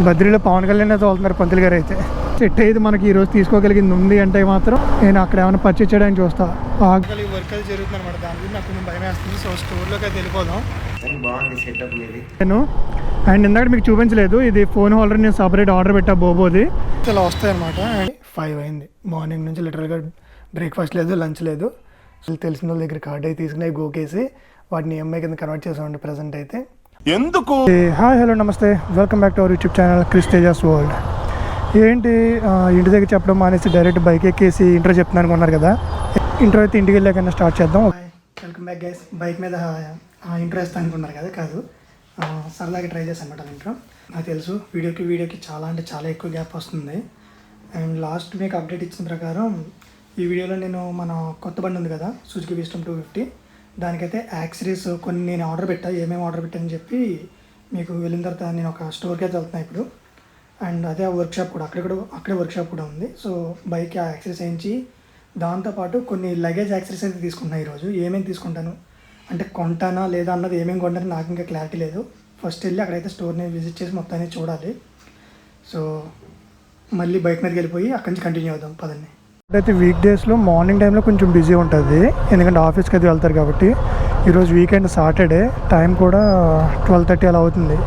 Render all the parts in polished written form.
బద్రీలో పవన్ కళ్యాణ్ తోలుతున్నారు పంతులు గారు అయితే. సెట్ అయితే మనకి ఈరోజు తీసుకోగలిగింది ఉంది అంటే మాత్రం నేను అక్కడ ఏమైనా పర్చేజ్ చేయడానికి చూస్తా. వర్క్ అది జరుగుతుంది అనమాట, దాని గురించి నాకు కొంచెం భయం వేస్తుంది. సో స్టోర్లోకి అయితే వెళ్ళిపోదాం. నేను అండ్ ఇందాక మీకు చూపించలేదు, ఇది ఫోన్ హోల్డర్ నేను సపరేట్ ఆర్డర్ పెట్టా బోబోది. ఇలా వస్తాయి అనమాట. 5 అయింది మార్నింగ్ నుంచి, లిటరల్గా బ్రేక్ఫాస్ట్ లేదు, లంచ్ లేదు. తెలిసిన వాళ్ళ దగ్గర కార్డ్ అయితే తీసుకుని గోకేసి వాటిని EMI కింద కన్వర్ట్ చేసామండి ప్రజెంట్ అయితే. ఎందుకు హాయ్ హలో నమస్తే, welcome back to our YouTube channel Chris Tejas world. ఏంటి ఇంటి దగ్గర చెప్పడం మానేసి డైరెక్ట్ బైక్ ఎక్కేసి ఇంట్రో చెప్తున్నాను అనుకున్నారు కదా. ఇంట్రో అయితే ఇంటికి వెళ్ళాకన్నా స్టార్ట్ చేద్దాం. Welcome back guys. బైక్ మీద ఇంట్రో వేస్తాను అనుకున్నారు కదా, కాదు సరదాగా ట్రై చేశాను అనమాట ఇంట్రో. నాకు తెలుసు వీడియోకి చాలా అంటే చాలా ఎక్కువ గ్యాప్ వస్తుంది. అండ్ లాస్ట్ మీకు అప్డేట్ ఇచ్చిన ప్రకారం ఈ వీడియోలో నేను మన కొత్త బండి ఉంది కదా సుజుకి విస్టమ్ 250, దానికైతే యాక్సరీస్ కొన్ని నేను ఆర్డర్ పెట్టా. ఏమేమి ఆర్డర్ పెట్టానని చెప్పి మీకు వెళ్ళిన తర్వాత నేను ఒక స్టోర్కి అయితే వెళ్తున్నాను ఇప్పుడు. అండ్ అదే వర్క్షాప్ కూడా అక్కడే వర్క్షాప్ కూడా ఉంది. సో బైక్ యాక్సరీస్ వేయించి దాంతోపాటు కొన్ని లగేజ్ యాక్సరీస్ అయితే తీసుకుంటున్నాను ఈరోజు. ఏమేమి తీసుకుంటాను అంటే కొంటానా లేదా అన్నది, ఏమేమి కొంటానో నాకు ఇంకా క్లారిటీ లేదు. ఫస్ట్ వెళ్ళి అక్కడైతే స్టోర్ని విజిట్ చేసి మొత్తాన్ని చూడాలి. సో మళ్ళీ బైక్ మీదకి వెళ్ళిపోయి అక్కడి నుంచి కంటిన్యూ అవుదాం పదండి. అయితే వీక్ డేస్లో మార్నింగ్ టైంలో కొంచెం బిజీ ఉంటుంది, ఎందుకంటే ఆఫీస్కి అయితే వెళ్తారు కాబట్టి. ఈరోజు వీకెండ్ సాటర్డే, టైం కూడా 12:30 అలా అవుతుంది.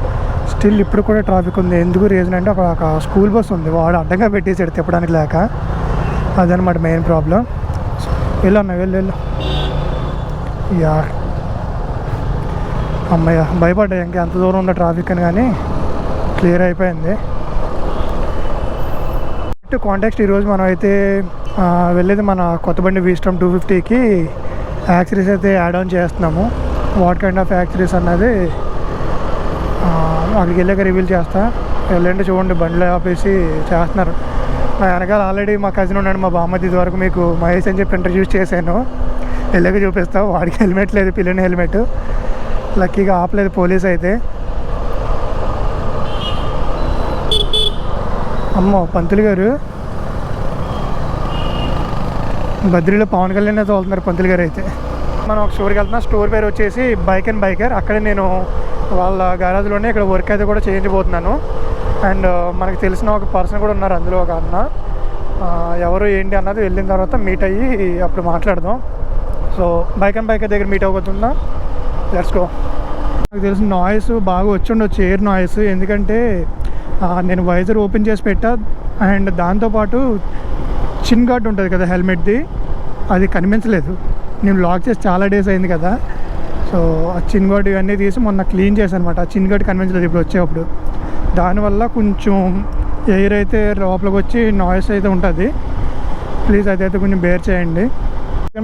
స్టిల్ ఇప్పుడు కూడా ట్రాఫిక్ ఉంది. ఎందుకు రీజన్ అంటే ఒక స్కూల్ బస్ ఉంది, వాడు అడ్డంగా పెట్టేసాడు తిప్పడానికి లేక. అదనమాట మెయిన్ ప్రాబ్లం. వెళ్ళు యా అమ్మయ్య, భయపడ్డా ఇంకా ఎంత దూరం ఉందో ట్రాఫిక్ అని, కానీ క్లియర్ అయిపోయింది. కాంటాక్ట్ ఈరోజు మనం అయితే వెళ్ళేది మన కొత్త బండి విస్టమ్ 250కి యాక్సరీస్ అయితే యాడ్ ఆన్ చేస్తున్నాము. వాట్ కైండ్ ఆఫ్ యాక్సరీస్ అన్నది అక్కడికి వెళ్ళాక రివీల్ చేస్తా. వెళ్ళండి చూడండి, బండిలో ఆపేసి చేస్తున్నారు. నా వెనకాల ఆల్రెడీ మా కజిన్ ఉన్నాడు, మా బామ్మది. ఇది వరకు మీకు మహేష్ అని చెప్పి ఇంట్రడ్యూస్ చేశాను. వెళ్ళాక చూపిస్తా. వాడికి హెల్మెట్ లేదు, పిల్లని హెల్మెట్. లక్కీగా ఆపలేదు పోలీస్ అయితే. అమ్మో పంతులు గారు, బద్రీలో పవన్ కళ్యాణ్ తోలుతున్నారు పంతులు గారు అయితే. మనం ఒక స్టోర్కి వెళ్తున్నాం. స్టోర్ పేరు వచ్చేసి బైక్ అండ్ బైకర్. అక్కడే నేను వాళ్ళ గ్యారేజ్లోనే ఇక్కడ వర్క్ అయితే కూడా చేయించబోతున్నాను. అండ్ మనకు తెలిసిన ఒక పర్సన్ కూడా ఉన్నారు అందులో, ఒక అన్న. ఎవరు ఏంటి అన్నది వెళ్ళిన తర్వాత మీట్ అయ్యి అప్పుడు మాట్లాడదాం. సో బైక్ అండ్ బైకర్ దగ్గర మీట్ అవ్వబోతుందా, లెట్స్ గో. నాకు తెలిసిన నాయిస్ బాగా వచ్చిండొచ్చు, ఎయిర్ నాయిస్. ఎందుకంటే నేను వైజర్ ఓపెన్ చేసి పెట్టా. అండ్ దాంతోపాటు చిన్ గార్డ్ ఉంటుంది కదా హెల్మెట్ది, అది కనిపించలేదు. నేను లాక్ చేసి చాలా డేస్ అయింది కదా. సో ఆ చిన్ గార్డ్ ఇవన్నీ తీసి మొన్న క్లీన్ చేశాను అనమాట. ఆ చిన్ గార్డ్ కనిపించలేదు ఇప్పుడు వచ్చేటప్పుడు. దానివల్ల కొంచెం ఎయిర్ అయితే లోపలికి వచ్చి నాయిస్ అయితే ఉంటుంది. ప్లీజ్ అదైతే కొంచెం బేర్ చేయండి.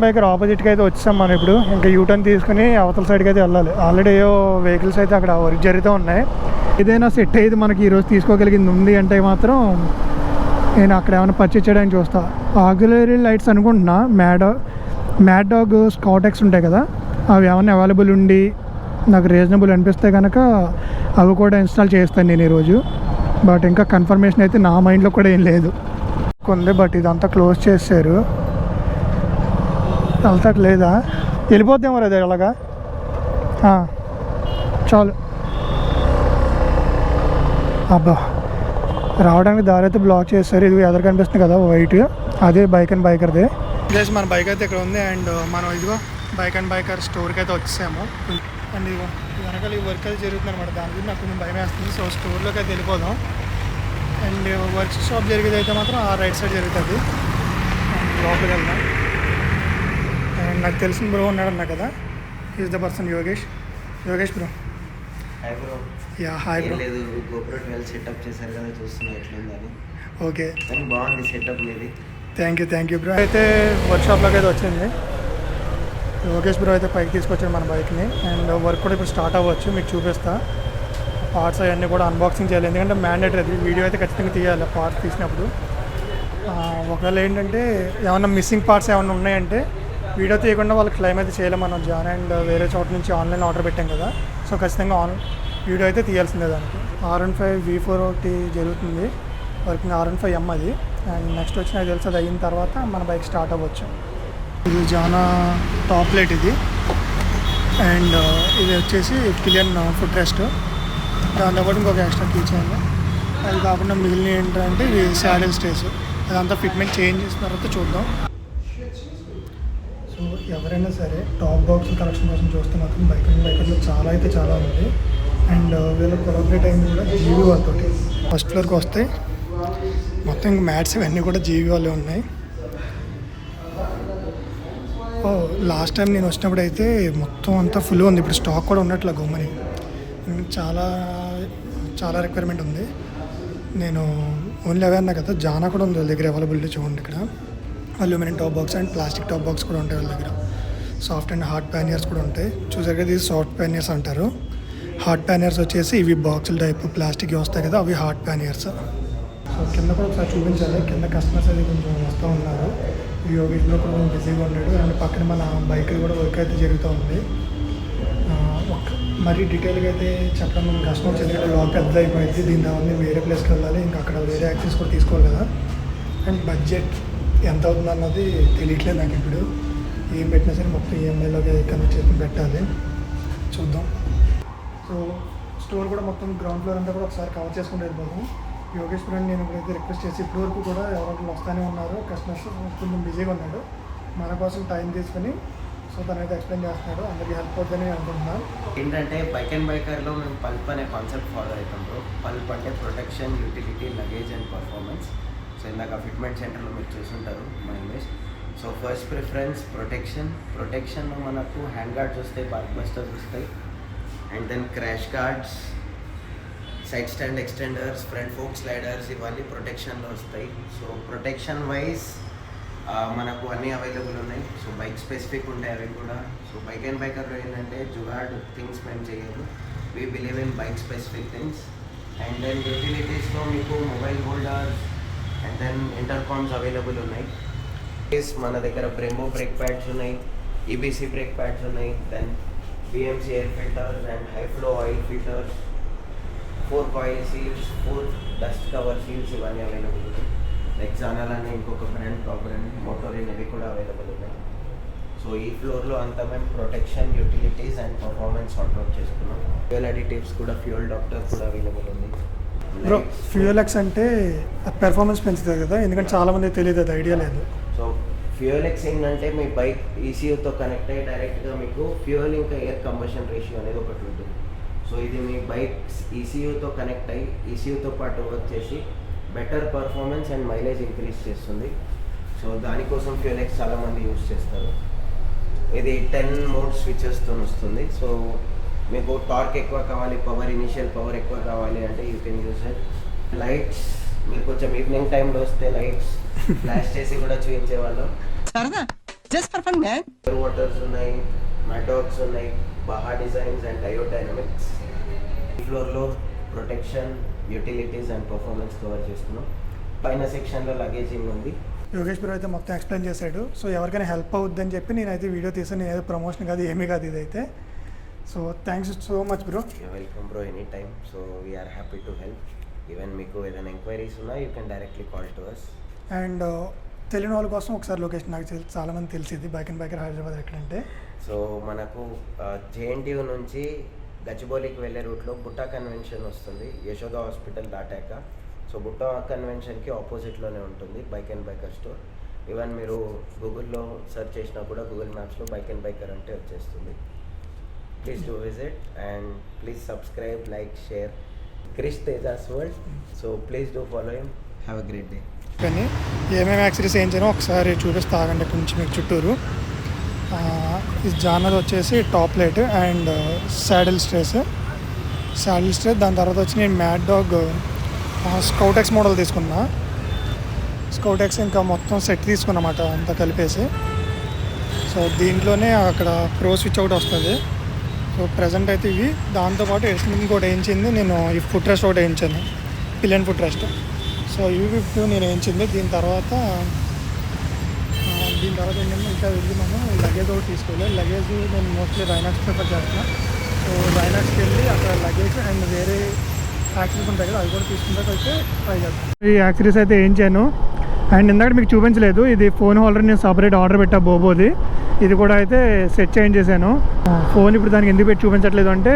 బైకర్ ఆపోజిట్కి అయితే వచ్చాం మనం ఇప్పుడు. ఇంకా యూటర్న్ తీసుకుని అవతల సైడ్కి అయితే వెళ్ళాలి. ఆల్రెడీ ఏవో వెహికల్స్ అయితే అక్కడ వర్క్ జరుగుతూ ఉన్నాయి. ఏదైనా సెట్ అయితే మనకి ఈరోజు తీసుకోగలిగింది ఉంది అంటే మాత్రం నేను అక్కడ ఏమైనా పర్చేజ్ చేయడానికి చూస్తా. ఆక్సిలరీ లైట్స్ అనుకుంటున్నా, మ్యాడ్ డాగ్ స్కాటెక్స్ ఉంటాయి కదా, అవి ఏమైనా అవైలబుల్ ఉండి నాకు రీజనబుల్ అనిపిస్తే కనుక అవి కూడా ఇన్స్టాల్ చేస్తాను నేను ఈరోజు. బట్ ఇంకా కన్ఫర్మేషన్ అయితే నా మైండ్లో కూడా ఏం లేదు కొంది. బట్ ఇదంతా క్లోజ్ చేశారు, వెళ్తట్లేదా? వెళ్ళిపోద్దామో అదే అలాగా. చాలు అబ్బా, రావడానికి దారి అయితే బ్లాక్ చేస్తారు. ఇది ఎదురు కనిపిస్తుంది కదా వైట్, అదే బైక్ అండ్ బైకర్దే. జస్ట్ మన బైక్ అయితే ఇక్కడ ఉంది. అండ్ మనం ఇదిగో బైక్ అండ్ బైకర్ స్టోర్కి అయితే వచ్చేసాము. అండ్ ఇదిగో వెనకాల ఈ వర్క్ అయితే జరుగుతుంది అనమాట, దాని గురించి నాకు కొంచెం భయం వేస్తుంది. సో స్టోర్లోకి అయితే వెళ్ళిపోదాం. అండ్ వర్క్ షాప్ జరిగేది అయితే మాత్రం ఆ రైట్ సైడ్ జరుగుతుంది. అండ్ లోపలికి వెళ్దాం. అండ్ నాకు తెలిసిన బ్రో ఉన్నాడన్నా కదా, is the person Yogesh bro. Hi bro. Yeah hi bro. లేదు GoPro 12 సెటప్ చేశారు కదా, చూస్తున్నా ఎట్లుందని. ఓకే, కానీ బాగుంది సెటప్ మీది. Thank you bro. అయితే వర్క్షాప్లోకి అయితే వచ్చింది యోగేష్ బ్రో. అయితే పైకి తీసుకొచ్చాడు మన బైక్ని. అండ్ వర్క్ కూడా ఇప్పుడు స్టార్ట్ అవ్వచ్చు, మీకు చూపిస్తా. పార్ట్స్ అవన్నీ కూడా అన్బాక్సింగ్ చేయాలి, ఎందుకంటే మ్యాండేటరీ అది. వీడియో అయితే ఖచ్చితంగా తీయాలి పార్ట్స్ తీసినప్పుడు. ఒకవేళ ఏంటంటే ఏమన్నా మిస్సింగ్ పార్ట్స్ ఏమైనా ఉన్నాయంటే వీడియో తీయకుండా వాళ్ళకి క్లెయిమ్ అయితే చేయలేం. మనం జాన్ అండ్ వేరే చోట నుంచి ఆన్లైన్ ఆర్డర్ పెట్టాం కదా, సో ఖచ్చితంగా వీడియో అయితే తీయాల్సిందే దానికి. R15 V4 ఒకటి జరుగుతుంది వర్కింగ్, R15M అది. అండ్ నెక్స్ట్ వచ్చి నాకు తెలిసి అది అయిన తర్వాత మన బైక్ స్టార్ట్ అవ్వచ్చు. ఇది జానా టాప్ లైట్ ఇది. అండ్ ఇది వచ్చేసి పిలియన్ ఫుట్ రెస్ట్, దాంతోపాటు ఇంకొక ఎక్స్ట్రా కీ చైన్. అది కాకుండా మిగిలిన ఏంటంటే ఇవి శాడిల్ స్టేస్, అదంతా ఫిట్మెంట్ చేంజ్ చేసిన తర్వాత చూద్దాం. సో ఎవరైనా సరే టాప్ బాక్స్ కలెక్షన్ కోసం చూస్తే మాత్రం బైకర్లో చాలా అయితే చాలా ఉంది. అండ్ వీళ్ళ కొలాబరేట్ అయింది కూడా జీవీ వాళ్ళతోటి. ఫస్ట్ ఫ్లోర్కి వస్తే మొత్తం ఇంక మ్యాట్స్ ఇవన్నీ కూడా జీవీ వాళ్ళే ఉన్నాయి. లాస్ట్ టైం నేను వచ్చినప్పుడు అయితే మొత్తం అంతా ఫుల్ ఉంది. ఇప్పుడు స్టాక్ కూడా ఉన్నట్లు గమ్మని చాలా చాలా రిక్వైర్మెంట్ ఉంది. నేను ఓన్లీ అవే అన్నా కదా, జానా కూడా ఉంది వాళ్ళ దగ్గర అవైలబిలిటీ. చూడండి ఇక్కడ aluminium top box and plastic top box కూడా ఉంటాయి వాళ్ళ దగ్గర. సాఫ్ట్ అండ్ హార్డ్ ప్యానియర్స్ కూడా ఉంటాయి. చూసారు కదా, ఇది సాఫ్ట్ ప్యానియర్స్ అంటారు. హార్డ్ ప్యానియర్స్ వచ్చేసి ఇవి బాక్సుల టైప్ ప్లాస్టిక్ వస్తాయి కదా, అవి హార్డ్ ప్యానియర్స్. సో కింద కూడా ఒకసారి చూపించాలి. కింద కస్టమర్స్ అయితే కొంచెం వస్తూ ఉన్నారు. యోగేష్లో కూడా కొంచెం బిజీగా ఉన్నాడు. అండ్ పక్కన మన బైక్ కూడా వర్క్ అయితే జరుగుతూ ఉంది. మరీ డీటెయిల్గా అయితే చెప్పడం మనం కష్టం వచ్చింది. లాక్ పెద్ద అయిపోయింది. దీని తర్వాత వేరే ప్లేస్కి వెళ్ళాలి, ఇంకా అక్కడ వేరే యాక్సెస్ కూడా తీసుకోవాలి కదా. అండ్ బడ్జెట్ ఎంత అవుతుంది అన్నది తెలియట్లేదు నాకు. ఇప్పుడు ఏం పెట్టినా సరే మొత్తం ఈఎంఐలోకి కనెక్ట్ చేసుకుని పెట్టాలి. చూద్దాం. సో స్టోర్ కూడా మొత్తం గ్రౌండ్ ఫ్లోర్ అంతా కూడా ఒకసారి కవర్ చేసుకుంటూ వెళ్ళిపోతాం. యోగేష్ ఫ్రెండ్ నేను ఇప్పుడైతే రిక్వెస్ట్ చేసి ఇప్పటి వరకు కూడా ఎవరికి వస్తూనే ఉన్నారు. కస్టమర్స్ కొంచెం బిజీగా ఉన్నాడు. మన కోసం టైం తీసుకుని సో తనైతే ఎక్స్ప్లెయిన్ చేస్తున్నాడు. అందరికీ హెల్ప్ అవుతుందని అనుకుంటున్నాను. ఏంటంటే బైక్ అండ్ బైకర్లో మేము పల్ప్ అనే కాన్సెప్ట్ ఫాలో అవుతాం బ్రో. పల్ప్ అంటే protection, utility, luggage and performance. So ఇందాక ఫిట్మెంట్ సెంటర్లో మీరు చూసుంటారు మా ఇమేజ్. సో ఫస్ట్ ప్రిఫరెన్స్ ప్రొటెక్షన్లో మనకు హ్యాండ్ గార్డ్స్ వస్తాయి, బార్క్ బస్టర్స్ వస్తాయి, and then crash guards, side stand extenders, front fork sliders, ఇవన్నీ ప్రొటెక్షన్లో వస్తాయి. సో ప్రొటెక్షన్ వైజ్ మనకు అన్నీ అవైలబుల్ ఉన్నాయి. సో బైక్ స్పెసిఫిక్ ఉంటాయి అవి కూడా. సో బైక్ అండ్ బైకర్లో ఏంటంటే జుగాడ్ థింగ్స్ మేము చేయదు. We believe in bike specific things. And then యూటిలిటీస్లో మీకు mobile holders and then intercoms available ఉన్నాయి. మన దగ్గర బ్రెంబో బ్రేక్ ప్యాడ్స్ ఉన్నాయి, ఈబీసీ బ్రేక్ ప్యాడ్స్ ఉన్నాయి, then BMC air filters and high flow oil filters, 4 coil seals, 4 dust cover seals, ఇవన్నీ available ఉన్నాయి. Like జానాల్ అనే ఇంకొక బ్రాండ్, టాప్ బ్రాండ్, మోటోరిన్, ఇవి కూడా అవైలబుల్ ఉన్నాయి. సో ఈ ఫ్లోర్లో అంతా మేము protection, utilities and performance sort out చేసుకున్నాం. ఫ్యూయల్ అడిటివ్స్ కూడా, ఫ్యూయల్ డాక్టర్ కూడా అవైలబుల్ ఉంది. బ్రో ఫ్యూయల్ ఎక్స్ అంటే పెర్ఫార్మెన్స్ పెంచుతుంది కదా, ఎందుకంటే చాలామంది తెలియదు, అది ఐడియా లేదు. సో ఫ్యూయల్ ఎక్స్ ఏంటంటే మీ బైక్ ఈసీయూతో కనెక్ట్ అయ్యి డైరెక్ట్గా మీకు ఫ్యూయల్ ఇంకా ఎయిర్ కంబషన్ రేషియో అనేది ఒకటి ఉంటుంది. సో ఇది మీ బైక్ ఈసీయూతో కనెక్ట్ అయ్యి ఈసీయూతో పాటు వర్క్ చేసి better performance and mileage increase చేస్తుంది. సో దానికోసం ఫ్యూయల్ ఎక్స్ చాలామంది యూజ్ చేస్తారు. ఇది 10 మోడ్ స్విచెస్తో వస్తుంది. సో మీకు టార్క్ ఎక్కువ కావాలి, ఇనిషియల్ పవర్ ఎక్కువ కావాలి అంటే you can use it. Lights మీరు కొంచెం ఈవినింగ్ టైంలో వస్తే లైట్స్ ఫ్లాష్ చేసి కూడా చూపించేవాళ్ళం. వాటర్స్ ఉన్నాయి, మ్యాటాక్స్ ఉన్నాయి, బహా డిజైన్స్ అండ్ డయోడ్ డైనమిక్స్. ఈ ఫ్లోర్లో protection, utilities and performance cover చేసుకున్నాం. పైన సెక్షన్లో లగేజింగ్ ఉంది. యోగేష్ బ్రో అయితే మొత్తం ఎక్స్ప్లెయిన్ చేశాడు. సో ఎవరికైనా హెల్ప్ అవుద్దని చెప్పి నేనైతే వీడియో తీసాను. నేను ఏదో ప్రమోషన్ కాదు, ఏమీ కాదు ఇదైతే. So thanks so much bro. Welcome bro, any time. So we are happy to help. Even మీకు ఏదైనా ఎంక్వైరీస్ ఉన్నా you can directly call to us. And తెలియని వాళ్ళ కోసం ఒకసారి లొకేషన్ నాకు చాలామంది తెలిసింది బైక్ అండ్ బైకర్ హైదరాబాద్ ఎక్కడంటే. సో మనకు జేఎన్టీయూ నుంచి గచ్చిబౌలికి వెళ్ళే రూట్లో బుట్టా కన్వెన్షన్ వస్తుంది, యశోద హాస్పిటల్ దాటాక. సో బుట్టా కన్వెన్షన్కి ఆపోజిట్లోనే ఉంటుంది bike and biker store. Even మీరు గూగుల్లో సెర్చ్ చేసినా కూడా గూగుల్ మ్యాప్స్లో బైక్ అండ్ బైకర్ అంటే వచ్చేస్తుంది. Please do visit and please subscribe, like, share Krish Tejas world. So please do follow him. Have a great day. కానీ ఏమేమి యాక్సరీస్ ఏం చేయను ఒకసారి చూపిస్తా ఆగండి అక్కడి నుంచి మీకు చుట్టూరు. ఈ జానర్ వచ్చేసి టాప్ లైట్ అండ్ శాడిల్ స్ట్రేస్. దాని తర్వాత వచ్చి నేను mad dog scout X model తీసుకున్నా. స్కౌట్ ఎక్స్ ఇంకా మొత్తం సెట్ తీసుకున్నమాట అంతా కలిపేసి. సో దీంట్లోనే అక్కడ ప్రో స్విచ్ ఒకటి వస్తుంది. సో ప్రజెంట్ అయితే ఇవి. దాంతోపాటు ఇంకోటి వేయించింది నేను, ఈ ఫుట్ రెస్ట్ ఒకటి వేయించాను, పిలియన్ ఫుట్ రెస్ట్. సో ఇవి నేను వేయించింది. దీని తర్వాత ఏంటంటే ఇంకా వెళ్ళి మనం లగేజ్ ఒకటి తీసుకోవాలి. లగేజ్ నేను మోస్ట్లీ రైనాక్స్ ప్రిఫర్ చేస్తున్నా. సో రైనాక్స్కి వెళ్ళి అక్కడ లగేజ్ అండ్ వేరే యాక్సరీస్ ఉంటాయి కదా, అవి కూడా తీసుకుంటే అయితే ట్రై చేస్తాను. ఈ యాక్సరీస్ అయితే వేయించాను. అండ్ ఇందాక మీకు చూపించలేదు, ఇది ఫోన్ హోల్డర్ నేను సపరేట్ ఆర్డర్ పెట్టా బోబోది. ఇది కూడా అయితే సెట్ చేంజ్ చేశాను. ఫోన్ ఇప్పుడు దానికి ఎందుకు పెట్టి చూపించట్లేదు అంటే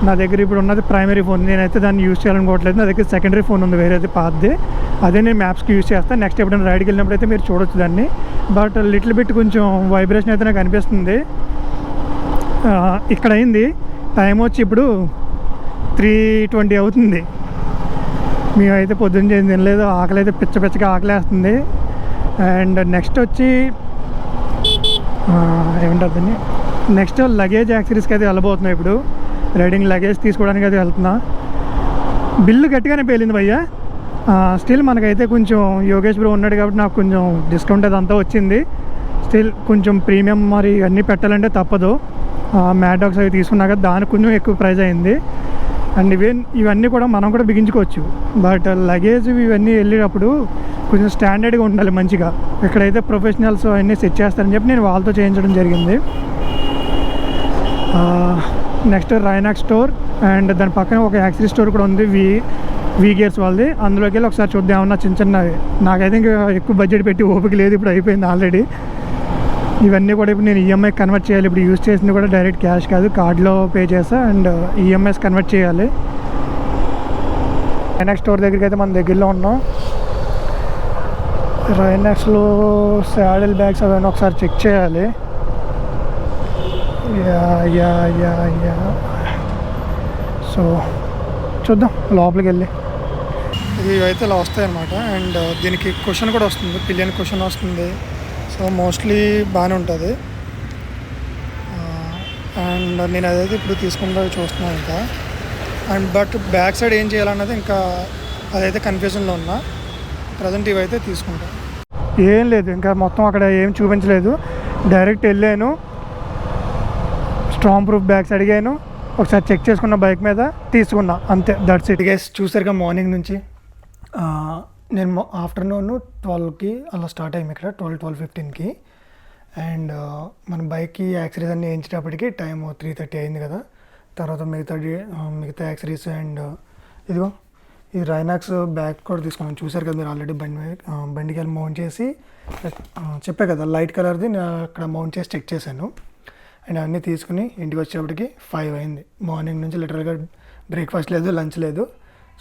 నా దగ్గర ఇప్పుడు ఉన్నది ప్రైమరీ ఫోన్, నేనైతే దాన్ని యూజ్ చేయాలనుకోవట్లేదు. నా దగ్గర సెకండరీ ఫోన్ ఉంది వేరేది పాతది, అదే నేను మ్యాప్స్కి యూజ్ చేస్తాను. నెక్స్ట్ ఎప్పుడైనా రైడ్కి వెళ్ళినప్పుడు అయితే మీరు చూడొచ్చు దాన్ని. బట్ లిటిల్ బిట్ కొంచెం వైబ్రేషన్ అయితే నాకు అనిపిస్తుంది. ఇక్కడ అయింది టైం వచ్చి ఇప్పుడు 3:20 అవుతుంది. మేమైతే పొద్దున్న చేసి తినలేదు, ఆకలి అయితే పిచ్చగా ఆకలేస్తుంది. అండ్ నెక్స్ట్ వచ్చి ఏమంటారు దీన్ని, నెక్స్ట్ లగేజ్ యాక్సరీస్కి అయితే వెళ్ళబోతున్నాయి. ఇప్పుడు రైడింగ్ లగేజ్ తీసుకోవడానికి అయితే వెళ్తున్నా. బిల్లు గట్టిగానే పేలింది భయ్యా. స్టిల్ మనకైతే కొంచెం యోగేష్ బ్రో ఉన్నాడు కాబట్టి నాకు కొంచెం డిస్కౌంట్ అదంతా వచ్చింది. స్టిల్ కొంచెం ప్రీమియం మరి అన్నీ పెట్టాలంటే తప్పదు. మ్యాడ్ డాగ్స్ అవి తీసుకున్నాక దానికి కొంచెం ఎక్కువ ప్రైస్ అయింది. అండ్ ఇవన్నీ కూడా మనం కూడా బిగించుకోవచ్చు. బట్ లగేజ్ ఇవన్నీ వెళ్ళేటప్పుడు కొంచెం స్టాండర్డ్గా ఉండాలి మంచిగా. ఇక్కడైతే ప్రొఫెషనల్స్ అవన్నీ సెట్ చేస్తారని చెప్పి నేను వాళ్ళతో చేయించడం జరిగింది. నెక్స్ట్ రైనాక్స్ స్టోర్ అండ్ దాని పక్కన ఒక యాక్సరీ స్టోర్ కూడా ఉంది, వీ గేర్స్ వాళ్ళది. అందులోకి వెళ్ళి ఒకసారి చూద్దాం ఏమన్నా చిన్నవి. నాకైతే ఇంకా ఎక్కువ బడ్జెట్ పెట్టి ఓపిక లేదు, ఇప్పుడు అయిపోయింది ఆల్రెడీ. ఇవన్నీ కూడా ఇప్పుడు నేను ఈఎంఐ కన్వర్ట్ చేయాలి. ఇప్పుడు యూజ్ చేసింది కూడా డైరెక్ట్ క్యాష్ కాదు, కార్డులో పే చేస్తా అండ్ ఈఎంఐస్ కన్వర్ట్ చేయాలి. రైనాక్స్ స్టోర్ దగ్గరికి అయితే మన దగ్గరలో ఉన్నాం. రైనాక్స్లో శాడిల్ బ్యాగ్స్ అవన్నీ ఒకసారి చెక్ చేయాలి. యా సో చూద్దాం లోపలికి వెళ్ళి. ఇవైతే ఇలా వస్తాయి అన్నమాట. అండ్ దీనికి క్వశ్చన్ కూడా వస్తుంది, పిలియన్ క్వశ్చన్ వస్తుంది. సో మోస్ట్లీ బాగానే ఉంటుంది. అండ్ నేను అదైతే ఇప్పుడు తీసుకుంటూ చూస్తున్నాను ఇంకా. అండ్ బట్ బ్యాక్ సైడ్ ఏం చేయాలన్నది ఇంకా అదైతే కన్ఫ్యూజన్లో ఉన్నా. ప్రజెంట్ ఇవైతే తీసుకుంటాను. ఏం లేదు, ఇంకా మొత్తం అక్కడ ఏం చూపించలేదు. డైరెక్ట్ వెళ్ళాను, స్ట్రాంగ్ ప్రూఫ్ బ్యాగ్స్ అడిగాను, ఒకసారి చెక్ చేసుకున్న బైక్ మీద తీసుకున్నా, అంతే. That's it guys. చూసారుగా మార్నింగ్ నుంచి నేను ఆఫ్టర్నూన్ 12కి అలా స్టార్ట్ అయ్యాము ఇక్కడ, 12:15కి. అండ్ మన బైక్కి యాక్సరీస్ అన్నీ వేయించేటప్పటికి టైం 3:30 అయింది కదా. తర్వాత మిగతా యాక్సరీస్ అండ్ ఇదిగో ఈ రైనాక్స్ బ్యాగ్ కూడా తీసుకున్నాను. చూసారు కదా మీరు ఆల్రెడీ బండికి వెళ్ళి మౌంట్ చేసి చెప్పే కదా లైట్ కలర్ది, నేను అక్కడ మౌంట్ చేసి చెక్ చేశాను. అండ్ అవన్నీ తీసుకుని ఇంటికి వచ్చేటప్పటికి 5 అయింది. మార్నింగ్ నుంచి లిటరల్గా బ్రేక్ఫాస్ట్ లేదు, లంచ్ లేదు.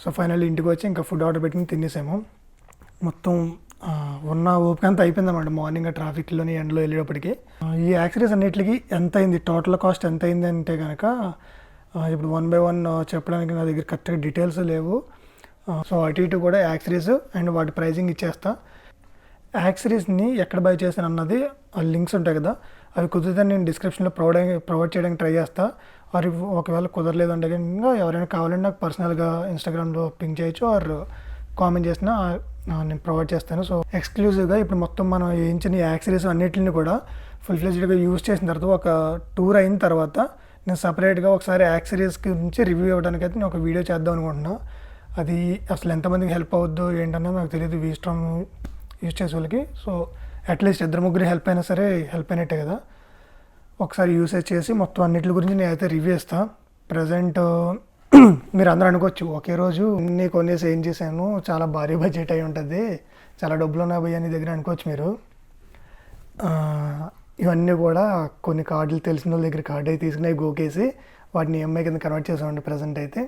సో ఫైనల్లీ ఇంటికి వచ్చి ఇంకా ఫుడ్ ఆర్డర్ పెట్టుకుని తినేసాము. మొత్తం ఉన్న ఓపిక అంతా అయిపోయిందన్నమాట మార్నింగ్ ట్రాఫిక్లోని ఎండలో వెళ్ళేటప్పటికి. ఈ యాక్సరీస్ అన్నిటికి ఎంత అయింది, టోటల్ కాస్ట్ ఎంత అయింది అంటే కనుక ఇప్పుడు 1 by 1 చెప్పడానికి నా దగ్గర కరెక్ట్గా డీటెయిల్స్ లేవు. సో అటు ఇటు కూడా యాక్సరీస్ అండ్ వాటి ప్రైజింగ్ ఇచ్చేస్తా. యాక్సరీస్ని ఎక్కడ బై చేశాను అన్నది ఆ లింక్స్ ఉంటాయి కదా, అవి కుదిరితే నేను డిస్క్రిప్షన్లో ప్రొవైడ్ చేయడానికి ట్రై చేస్తా. అవి ఒకవేళ కుదరలేదు అంటే కనుక ఎవరైనా కావాలంటే నాకు పర్సనల్గా ఇన్స్టాగ్రామ్లో పింక్ చేయొచ్చు, ఆర్ కామెంట్ చేసినా నేను ప్రొవైడ్ చేస్తాను. సో ఎక్స్క్లూజివ్గా ఇప్పుడు మొత్తం మనం వేయించిన యాక్సరీస్ అన్నిటిని కూడా ఫుల్ ఫ్లెజ్డ్గా యూజ్ చేసిన తర్వాత ఒక టూర్ అయిన తర్వాత నేను సపరేట్గా ఒకసారి యాక్సరీస్ గురించి రివ్యూ ఇవ్వడానికి అయితే నేను ఒక వీడియో చేద్దాం అనుకుంటున్నా. అది అసలు ఎంతమందికి హెల్ప్ అవుద్దో ఏంటన్నది నాకు తెలియదు వీస్ట్రామ్ యూజ్ చేసే వాళ్ళకి. సో అట్లీస్ట్ 2-3 హెల్ప్ అయినా సరే హెల్ప్ అయినట్టే కదా. ఒకసారి యూసేజ్ చేసి మొత్తం అన్నిటి గురించి నేనైతే రివ్యూ ఇస్తాను. ప్రజెంట్ మీరు అందరూ అనుకోవచ్చు ఒకే రోజు అన్నీ కొనేసి ఏం చేశాను, చాలా భారీ బడ్జెట్ అయి ఉంటుంది, చాలా డబ్బులు ఉన్నాయి భయ్యా నీ దగ్గర అనుకోవచ్చు మీరు. ఇవన్నీ కూడా కొన్ని కార్డులు తెలిసిన వాళ్ళ దగ్గర కార్డు అయితే తీసుకుని గోకేసి వాటిని ఈఎంఐ కింద కన్వర్ట్ చేసామండి ప్రజెంట్ అయితే.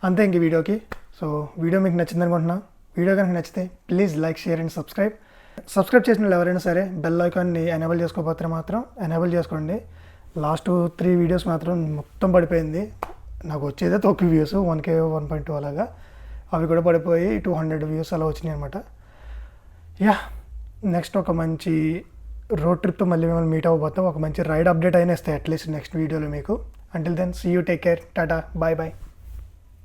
అంతే ఇంక వీడియోకి. సో వీడియో మీకు నచ్చింది అనుకుంటున్నా. వీడియో కనుక నచ్చితే please like, share and subscribe చేసిన వాళ్ళు ఎవరైనా సరే బెల్ ఐకాన్ని ఎనేబుల్ చేసుకోకపోతే మాత్రం ఎనేబుల్ చేసుకోండి. లాస్ట్ 3 వీడియోస్ మాత్రం మొత్తం పడిపోయింది. నాకు వచ్చేదే తక్కువ వ్యూస్ 1K 1.2 అలాగా, అవి కూడా పడిపోయి 200 వ్యూస్ అలా వచ్చినాయి అనమాట. యా నెక్స్ట్ ఒక మంచి రోడ్ ట్రిప్తో మళ్ళీ మిమ్మల్ని మీట్ అవ్వబోతాం. ఒక మంచి రైడ్ అప్డేట్ అయినా ఇస్తాయి అట్లీస్ట్ నెక్స్ట్ వీడియోలో మీకు. Until then see you, take care, tata, bye bye.